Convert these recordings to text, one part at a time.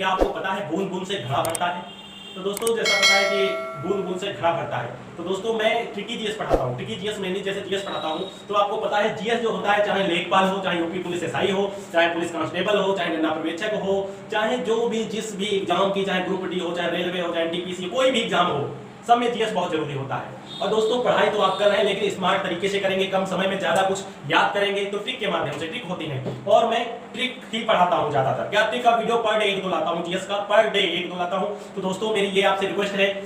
क्या आपको पता है बूंद बूंद से घड़ा भरता है? तो दोस्तों जैसा पता है कि बूंद बूंद से घड़ा भरता है, तो दोस्तों मैं ट्रिकी जीएस पढ़ाता हूँ। ट्रिकी जीएस मेनली जैसे जीएस पढ़ाता हूँ तो आपको पता है जीएस जो होता है, चाहे लेखपाल हो, चाहे यूपी पुलिस एसआई हो, चाहे पुलिस कांस्टेबल हो, चाहे गन्ना पर्यवेक्षक हो, चाहे जो भी जिस भी एग्जाम की, चाहे ग्रुप डी हो, चाहे रेलवे हो, चाहे एनटीपीसी, कोई भी एग्जाम हो, सब में जीएस बहुत जरूरी होता है। और दोस्तों पढ़ाई तो आप कर रहे हैं लेकिन स्मार्ट तरीके से करेंगे, कम समय में ज्यादा कुछ याद करेंगे, तो ट्रिक के माध्यम से ट्रिक होती है और मैं ट्रिक ही पढ़ाता हूं ज्यादातर। क्या ट्रिक का वीडियो पर डे 1-2 लाता हूं, जीएस का पर डे 1-2 लाता हूं। तो दोस्तों मेरी ये आपसे रिक्वेस्ट है,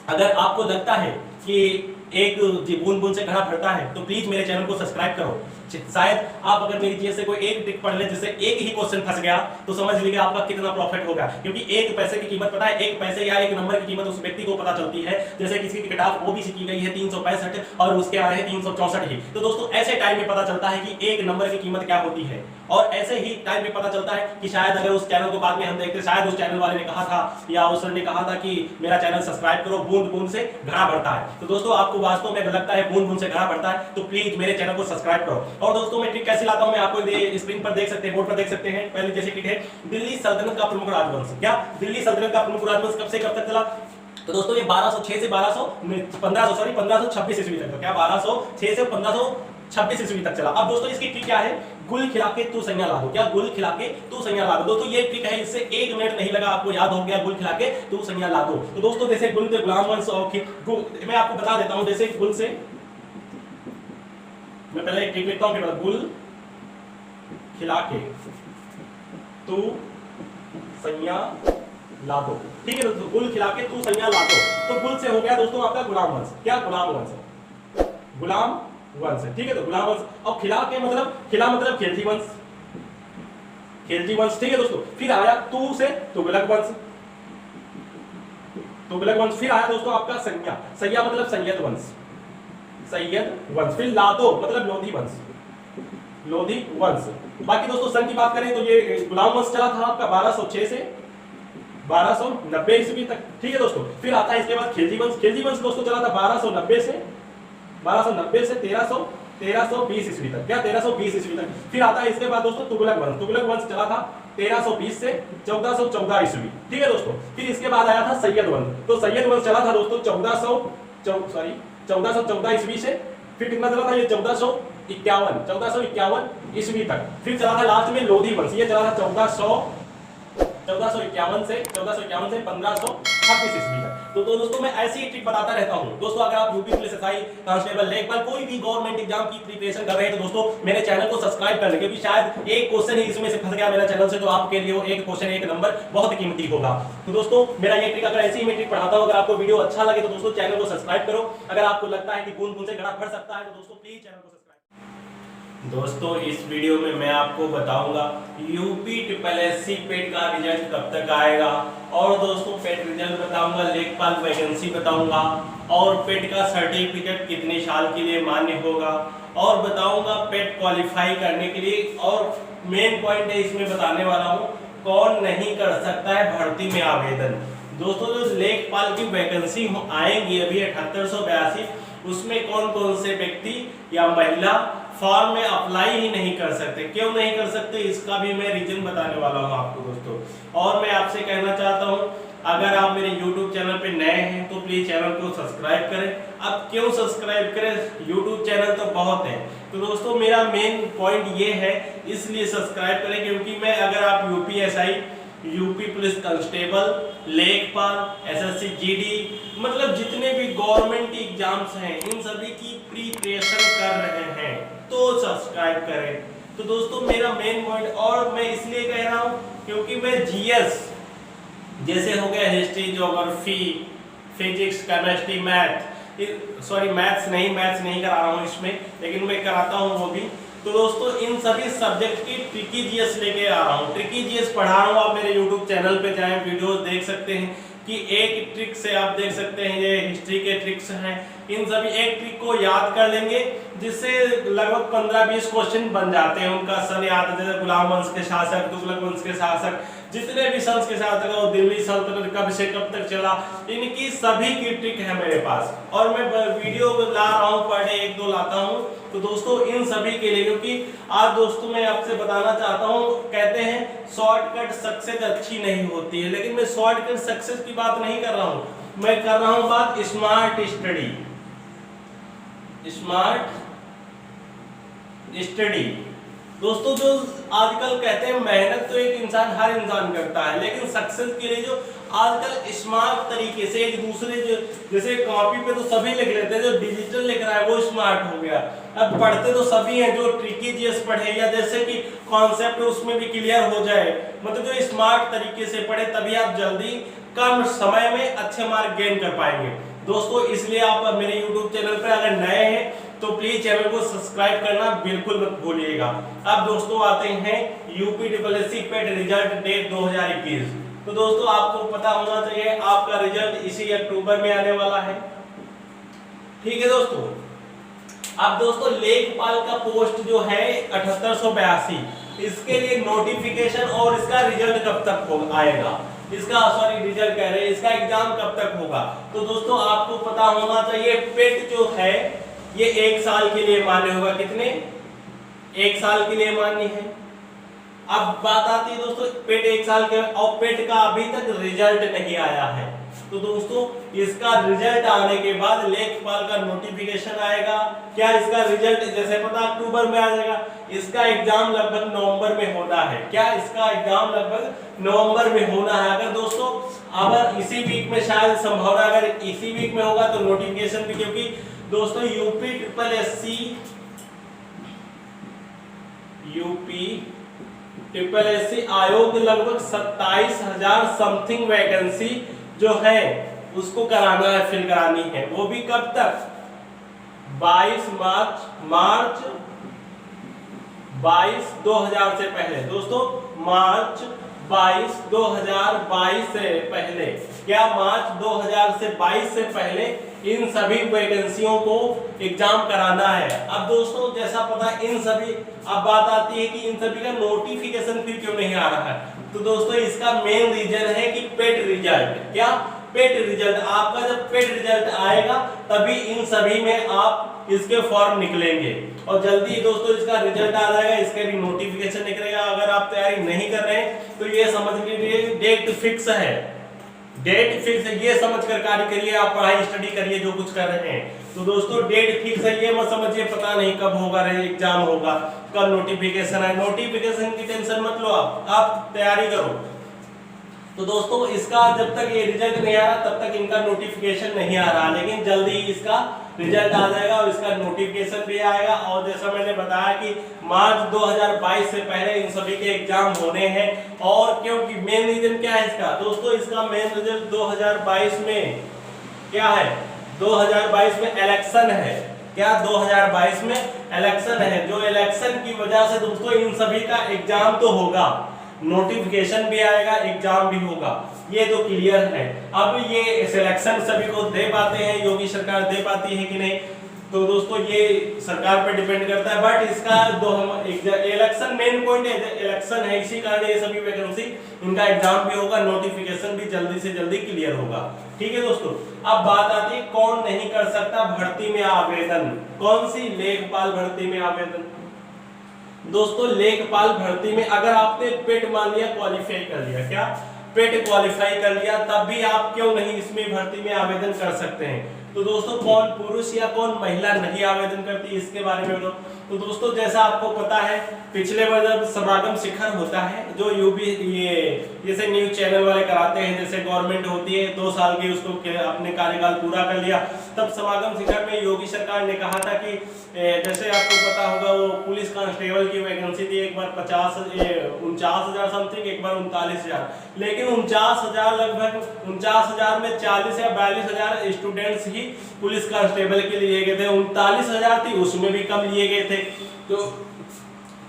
अगर आपको लगता है कि एक बूंद बूंद से घड़ा भरता है तो प्लीज मेरे चैनल को सब्सक्राइब करो। शायद आप अगर मेरी जीएस से कोई एक ट्रिक पढ़ ले जिससे एक ही क्वेश्चन फंस गया तो समझ लीजिए आपका कितना प्रॉफिट होगा, क्योंकि एक पैसे की कीमत पता है, एक पैसे या एक नंबर की कीमत उस व्यक्ति को पता चलती है। जैसे किसी की कट ऑफ ओबीसी की गई है 365 और उसके आ रहे हैं 364 ही, तो दोस्तों ऐसे टाइम में पता चलता है कि एक नंबर की कीमत क्या होती है। और ऐसे ही टाइम में पता चलता है कि शायद अगर उस चैनल को बाद में हम देखते, शायद उस चैनल वाले ने कहा था या उस सर ने कहा था कि मेरा चैनल सब्सक्राइब करो, बूंद बूंद से घड़ा भरता है। तो दोस्तों आपको वास्तव में लगता है बूंद बूंद से घड़ा भरता है तो प्लीज मेरे चैनल को सब्सक्राइब करो। और दोस्तों मैं ट्रिक कैसे लाता हूं मैं आपको स्क्रीन पर देख सकते हैं, बोर्ड पर देख सकते हैं। पहले जैसे ट्रिक है, दिल्ली सल्तनत का प्रमुख राजवंश। क्या दिल्ली सल्तनत का प्रमुख राजवंश कब से कब तक चला? तो दोस्तों ये 1206 से 1526 ईस्वी तक। क्या 1206 से 1526 ईस्वी तक चला। अब दोस्तों इसकी ट्रिक क्या है? गुल खिला के तू सैया ला दो। क्या गुल खिला के तू सैया ला दो। दोस्तों ये ट्रिक है, इससे 1 मिनट नहीं लगा, आपको याद हो गया गुल खिला के तू सैया ला दो। तो दोस्तों जैसे गुल के गुलाम वंश और मैं आपको बता देता हूं, जैसे गुल से मैं पहले एक ट्रिक लिखता हूं, फिर गुल खिला के तू सैया ला दो। ठीक है दोस्तों, गुल खिला के तू सैया ला दो। तो गुल से हो गया दोस्तों आपका गुलाम वंश। क्या गुलाम वंश? गुलाम वंश। ठीक है, तो गुलाम वंश। और खिला के मतलब, खिला मतलब खिलजी वंश, खिलजी वंश। ठीक है दोस्तों, फिर आया तू से तुगलक वंश, तुगलक वंश। फिर आया दोस्तों आपका सैया, सैया मतलब सैयद वंश, सैयद वंश। फिर लादो मतलब लोधी वंश, लोधी वंश। बाकी दोस्तों सन की बात करें तो ये गुलाम वंश चला था आपका 1206 से 1290 ईस्वी तक। ठीक है दोस्तों, फिर आता है इसके बाद खिलजी वंश। खिलजी वंश दोस्तों चला था 1290 से 1320 ईस्वी तक। क्या 1320 ईस्वी तक। फिर आता है इसके बाद दोस्तों तुगलक वंश। तुगलक वंश चला था 1320 से 1414 ईस्वी। ठीक है दोस्तों, फिर इसके बाद आया था सैयद वंश। तो सैयद वंश चला था दोस्तों 1414 ईस्वी से, फिर कितना चला था ये 1451 ईस्वी तक। फिर चला था लास्ट में लोधी वंश, ये चला था 1451 से 1526 ईस्वी तक। तो दोस्तों मैं ऐसी ही ट्रिक बताता रहता हूं। दोस्तों अगर आप यूपी पुलिस एसआई कांस्टेबल लेखपाल कोई भी गवर्नमेंट एग्जाम की प्रिपरेशन कर रहे हैं तो दोस्तों मेरे चैनल को सब्सक्राइब कर लें, क्योंकि शायद एक क्वेश्चन ही इसमें से फंस गया मेरा चैनल से, तो आपके लिए वो एक क्वेश्चन एक नंबर बहुत कीमती होगा। तो दोस्तों मेरा ये ट्रिक, अगर ऐसी ही मैं ट्रिक पढ़ाता हूं, अगर आपको वीडियो अच्छा लगे तो दोस्तों चैनल को सब्सक्राइब करो। अगर आपको लगता है कि बूंद बूंद से घड़ा भर सकता है तो दोस्तों प्लीज चैनल को सब्सक्राइब। दोस्तों इस वीडियो में मैं आपको बताऊंगा यूपी SSC पेट का रिजल्ट कब तक आएगा, और दोस्तों पेट रिजल्ट बताऊंगा, लेखपाल वैकेंसी बताऊंगा, और पेट का सर्टिफिकेट कितने साल के लिए मान्य होगा, और बताऊंगा पेट क्वालिफाई करने के लिए, और मेन पॉइंट है इसमें बताने वाला हूँ कौन नहीं कर सकता है भर्ती में आवेदन। दोस्तों जो लेखपाल की वैकेंसी आएंगी अभी 7882, उसमें कौन कौन से व्यक्ति या महिला फॉर्म में अप्लाई ही नहीं कर सकते। क्यों नहीं कर सकते इसका भी मैं रीजन बताने वाला हूं आपको दोस्तों। और मैं आपसे कहना चाहता हूं, अगर आप मेरे YouTube चैनल पे नए हैं तो प्लीज चैनल को सब्सक्राइब करें। अब क्यों सब्सक्राइब करें, YouTube चैनल तो बहुत है, तो दोस्तों मेरा मेन पॉइंट ये है इसलिए सब्सक्राइब करें, क्योंकि मैं, अगर आप UPSI, यूपी पुलिस कांस्टेबल, लेखपाल, SSC GD, मतलब जितने भी गवर्नमेंट एग्जाम्स हैं इन सभी की प्रिपरेशन कर रहे हैं तो सब्सक्राइब करें। तो दोस्तों मेरा मेन पॉइंट, और मैं इसलिए कह रहा हूं क्योंकि मैं GS जैसे हो गया history, geography, physics, chemistry, maths नहीं करा रहा हूं इसमें, लेकिन मैं कराता हूं वो भी। तो दोस्तों इन सभी सब्जेक्ट की ट्रिकी जीएस लेके आ रहा हूँ, ट्रिकी जीएस पढ़ा रहा हूँ। आप मेरे यूट्यूब चैनल पे जाएं, वीडियोस देख सकते हैं कि एक ट्रिक से आप देख सकते हैं ये हिस्ट्री के ट्रिक्स हैं। इन सभी एक ट्रिक को याद कर लेंगे जिससे लगभग 15-20 क्वेश्चन बन जाते हैं। उनका सन याद है, जैसे गुलाम वंश के शासक, तुगलक वंश के शासक, जितने भी सल्स के साथ रहा, दिल्ली सल्तनत कब से कब तक चला, इनकी सभी की ट्रिक है मेरे पास, और मैं वीडियो ला रहा हूँ, पर डे 1-2 लाता हूँ। तो दोस्तों इन सभी के लिए, क्योंकि आज दोस्तों मैं आपसे बताना चाहता हूँ, कहते हैं शॉर्टकट सक्सेस अच्छी नहीं होती है, लेकिन मैं शॉर्टकट सक्सेस की बात नहीं कर रहा हूँ, मैं कर रहा हूँ बात स्मार्ट स्टडी, स्मार्ट स्टडी। दोस्तों जो आजकल कहते हैं मेहनत तो एक इंसान, हर इंसान करता है, लेकिन सक्सेस के लिए जो आजकल स्मार्ट तरीके से एक दूसरे, जो जैसे कॉपी पे तो सभी लिख लेते हैं, जो डिजिटल लिख रहा है वो स्मार्ट हो गया। अब पढ़ते तो सभी हैं, जो ट्रिकी चीज पढ़े या जैसे कि कॉन्सेप्ट उसमें भी क्लियर हो जाए, मतलब जो स्मार्ट तरीके से पढ़े, तभी आप जल्दी कम समय में अच्छे मार्क गेन कर पाएंगे। दोस्तों इसलिए आप मेरे YouTube चैनल पर अगर नए हैं तो प्लीज चैनल को सब्सक्राइब करना बिल्कुल मत भूलिएगा। अब दोस्तों आते हैं UPSSC पेट रिजल्ट डेट 2021। तो दोस्तों आपको पता होना चाहिए आपका रिजल्ट इसी अक्टूबर में आने वाला है, ठीक है दोस्तों। अब दोस्तों लेखपाल का पोस्ट जो है 7882, इसके लिए नोटिफिकेशन और इसका रिजल्ट कब तक आएगा, इसका सॉरी रिजल्ट कह रहे हैं, इसका एग्जाम कब तक होगा। तो दोस्तों आपको पता होना चाहिए पेट जो है ये 1 साल के लिए मान्य होगा, कितने 1 साल के लिए मान्य है। अब बात आती है दोस्तों पेट 1 साल के, और पेट का अभी तक रिजल्ट नहीं आया है। तो दोस्तों इसका रिजल्ट आने के बाद लेखपाल का नोटिफिकेशन आएगा। क्या इसका रिजल्ट जैसे पता अक्टूबर में आ जाएगा, इसका एग्जाम लगभग नवंबर में होना है। क्या इसका एग्जाम लगभग नवंबर में होना है। अगर दोस्तों अगर इसी वीक में शायद संभावना, अगर इसी वीक में होगा तो नोटिफिकेशन भी, क्योंकि दोस्तों UPSSC आयोग लगभग 27,000 समथिंग वैकेंसी जो है उसको कराना है, फिल करानी है, वो भी कब तक 22 मार्च 2000 से पहले। दोस्तों मार्च 2022 से पहले, क्या मार्च 2022 से पहले इन सभी वैकेंसियों को एग्जाम कराना है। अब दोस्तों जैसा पता इन सभी, अब बात आती है कि इन सभी का नोटिफिकेशन फिर क्यों नहीं आ रहा है। तो दोस्तों इसका मेन रीजन है कि पेट रिजल्ट, क्या पेट रिजल्ट, आपका जब पेट रिजल्ट आएगा तभी इन सभी में आप इसके फॉर्म निकलेंगे, और जल्दी दोस्तों इसका रिजल्ट आ जाएगा, इसके भी नोटिफिकेशन निकलेगा। अगर आप तैयारी नहीं कर रहे हैं तो ये समझ लीजिए डेट फिक्स है, डेट फिक्स है, ये समझ कर कार्य करिए, आप पढ़ाई स्टडी करिए जो कुछ कर रहे हैं। तो दोस्तों डेट फिक्स है, ये मत समझिए पता नहीं कब होगा एग्जाम होगा, कब नोटिफिकेशन है। नोटिफिकेशन की टेंशन मत लो, आप तैयारी करो। तो दोस्तों इसका जब तक ये रिजल्ट नहीं आ रहा तब तक इनका नोटिफिकेशन नहीं आ रहा, लेकिन जल्दी इसका रिजल्ट आ जाएगा और इसका नोटिफिकेशन भी आएगा। और जैसा मैंने बताया कि मार्च 2022 से पहले इन सभी के एग्जाम होने हैं। और क्योंकि मेन रीजन क्या है इसका, दोस्तों इसका मेन रिजल्ट 2022 में क्या है, 2022 में इलेक्शन है। क्या 2022 में इलेक्शन है, जो इलेक्शन की वजह से दोस्तों इन सभी का एग्जाम तो होगा, नोटिफिकेशन भी आएगा, एग्जाम भी होगा, ये तो क्लियर है। अब ये सिलेक्शन सभी को दे पाते हैं, योगी सरकार दे पाती है कि नहीं, तो दोस्तों ये सरकार पर डिपेंड करता है। बट इसका इलेक्शन मेन पॉइंट है, इलेक्शन है, इसी कारण ये सभी वैकेंसी इनका एग्जाम भी होगा, नोटिफिकेशन भी जल्दी से जल्दी क्लियर होगा, ठीक है दोस्तों। अब बात आती है कौन नहीं कर सकता भर्ती में आवेदन, कौन सी लेखपाल भर्ती में आवेदन। दोस्तों लेखपाल भर्ती में अगर आपने पेट मान लिया, क्वालिफाई कर लिया, क्या पेट क्वालिफाई कर लिया, तब भी आप क्यों नहीं इसमें भर्ती में आवेदन कर सकते हैं। तो दोस्तों कौन पुरुष या कौन महिला नहीं आवेदन करती इसके बारे में तो दोस्तों जैसा आपको पता है पिछले बार जब समागम शिखर होता है, जो यूपी ये जैसे न्यूज चैनल वाले कराते हैं, जैसे गवर्नमेंट होती है 2 साल की, उसको अपने कार्यकाल पूरा कर लिया, तब समागम शिखर में योगी सरकार ने कहा था कि जैसे आपको पता होगा वो पुलिस कांस्टेबल की वैकेंसी थी, एक बार 49,000 समथिंग, एक बार 39,000, लेकिन 49,000 लगभग 49,000 में 40 या 42,000 स्टूडेंट्स ही पुलिस कांस्टेबल के लिए गए थे, 39,000 थी उसमें भी कम लिए गए थे।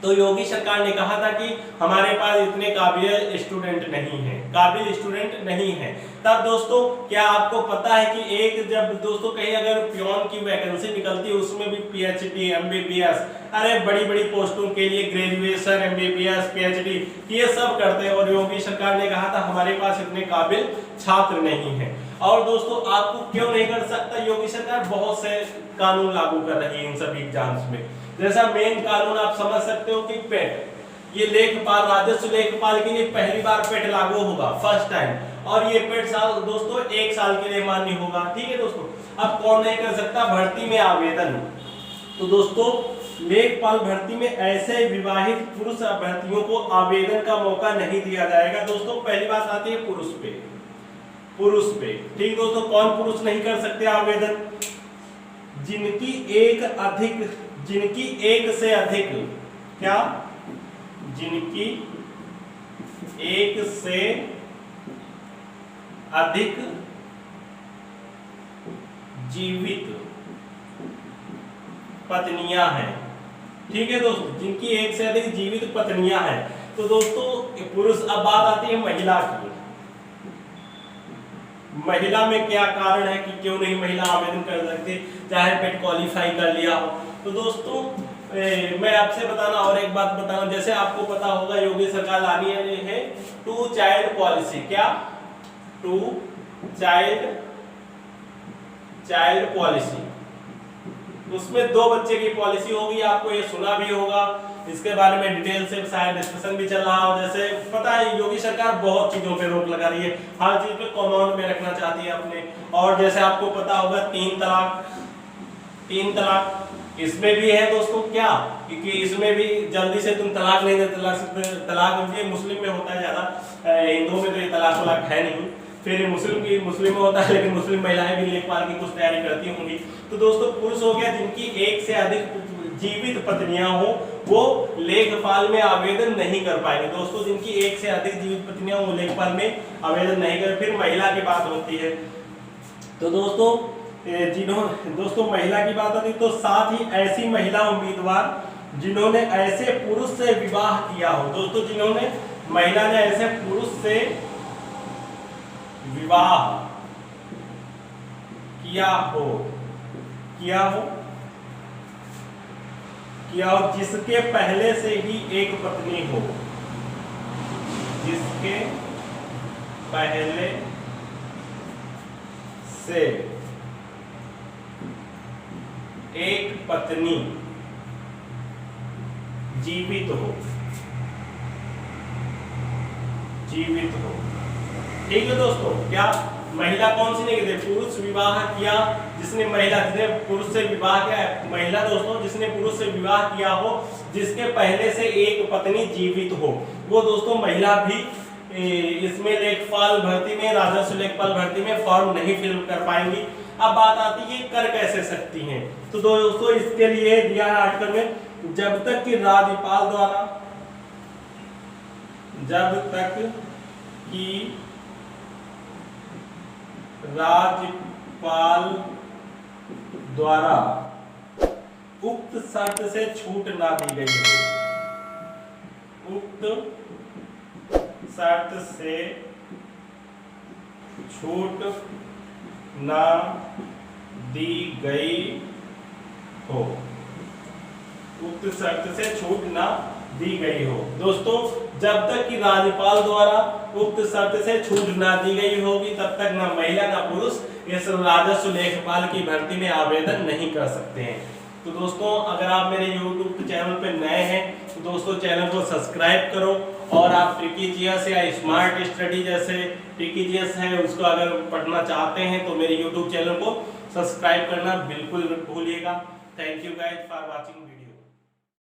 तो योगी सरकार ने कहा था कि हमारे पास इतने काबिल स्टूडेंट नहीं है, काबिल स्टूडेंट नहीं है। तब दोस्तों क्या आपको पता है कि एक जब दोस्तों कहीं अगर पियोन की वैकेंसी निकलती है उसमें भी PhD MBBS अरे बड़ी बड़ी पोस्टों के लिए ग्रेजुएशन, MBBS, PhD ये सब करते हैं और योगी सरकार ने कहा था हमारे पास इतने काबिल छात्र नहीं है। और दोस्तों आपको क्यों नहीं कर सकता, योगी सरकार बहुत से कानून लागू कर रही है इन सभी एग्जाम्स में। जैसा मेन कानून आप समझ सकते हो कि पेट, ये लेखपाल, राजस्व लेखपाल के लिए पहली बार पेट लागू होगा, फर्स्ट टाइम, और ये पेट साल दोस्तों 1 साल के लिए मान्य होगा। ठीक है दोस्तों, अब कौन नहीं कर सकता भर्ती में आवेदन, तो दोस्तों लेखपाल भर्ती में ऐसे विवाहित पुरुष अभ्यर्थियों को आवेदन का मौका नहीं दिया जाएगा। दोस्तों पहली बात आती है पुरुष पे। ठीक दोस्तों, कौन पुरुष नहीं कर सकते आवेदन, जिनकी एक से अधिक क्या, जिनकी एक से अधिक जीवित पत्नियां हैं। ठीक है दोस्तों, जिनकी एक से अधिक जीवित पत्नियां हैं। तो दोस्तों पुरुष, अब बात आती है महिला की। महिला में क्या कारण है कि क्यों नहीं महिला आवेदन कर सकती, चाहे पेट क्वालिफाई कर लिया हो। तो दोस्तों मैं आपसे बताना और एक बात बताना, जैसे आपको पता होगा योगी सरकार लानी है 2 चाइल्ड पॉलिसी। क्या 2 चाइल्ड पॉलिसी, उसमें 2 बच्चे की पॉलिसी होगी। आपको ये सुना भी होगा, इसके बारे में डिटेल से शायद डिस्कशन भी चल रहा हो। जैसे पता है योगी सरकार बहुत चीजों पे रोक लगा रही है, हर चीज पे कॉमन में रखना चाहती है अपने। और जैसे आपको पता होगा 3 तलाक इसमें भी है दोस्तों, क्या, क्योंकि इसमें भी जल्दी से तुम तलाक नहीं दे तलाक ये मुस्लिम में होता है ज्यादा, हिंदुओं में तो ये तलाक है नहीं। फिर मुस्लिम में होता है, लेकिन मुस्लिम महिलाएं भी लेखपाल की कुछ तैयारी करती होंगी। तो दोस्तों पुरुष हो गया जिनकी एक से अधिक जीवित पत्नियां हो, वो लेखपाल में आवेदन नहीं कर पाएंगे। दोस्तों जिनकी एक से अधिक जीवित पत्नियां हो लेखपाल में आवेदन नहीं कर। फिर महिला की बात होती है, तो दोस्तों दोस्तों महिला की बात आती है, तो साथ ही ऐसी महिला उम्मीदवार जिन्होंने ऐसे पुरुष से विवाह किया हो। दोस्तों जिन्होंने, महिला ने ऐसे पुरुष से विवाह किया हो जिसके पहले से ही एक पत्नी हो, जिसके पहले से एक पत्नी जीवित हो। ठीक है दोस्तों, क्या महिला कौन सी नहीं कहते, पुरुष विवाह किया जिसने पुरुष से विवाह किया, महिला दोस्तों जिसने पुरुष से विवाह किया हो जिसके पहले से एक पत्नी जीवित हो, वो दोस्तों महिला भी इसमें लेखपाल भर्ती में, राजस्व लेखपाल भर्ती में फॉर्म नहीं फिल कर पाएंगी। अब बात आती है कर कैसे सकती हैं, तो दोस्तों इसके लिए दिया है आर्टिकल में, जब तक कि राज्यपाल द्वारा उक्त शर्त से छूट ना दी गई हो, उक्त शर्त से छूट ना दी गई हो, उक्त शर्त से छूट ना दी गई हो। दोस्तों जब तक कि राज्यपाल द्वारा उक्त शर्त से छूट ना दी गई होगी तब तक ना महिला ना पुरुष इस राजस्व लेखपाल की भर्ती में आवेदन नहीं कर सकते हैं। तो दोस्तों अगर आप मेरे YouTube चैनल पे नए हैं तो दोस्तों चैनल को सब्सक्राइब करो, और आप ट्रिकी जीएस या स्मार्ट स्टडी जैसे ट्रिकी जीएस है उसको अगर पढ़ना चाहते हैं तो मेरे YouTube चैनल को सब्सक्राइब करना बिल्कुल भूलिएगा। Thank you guys for watching.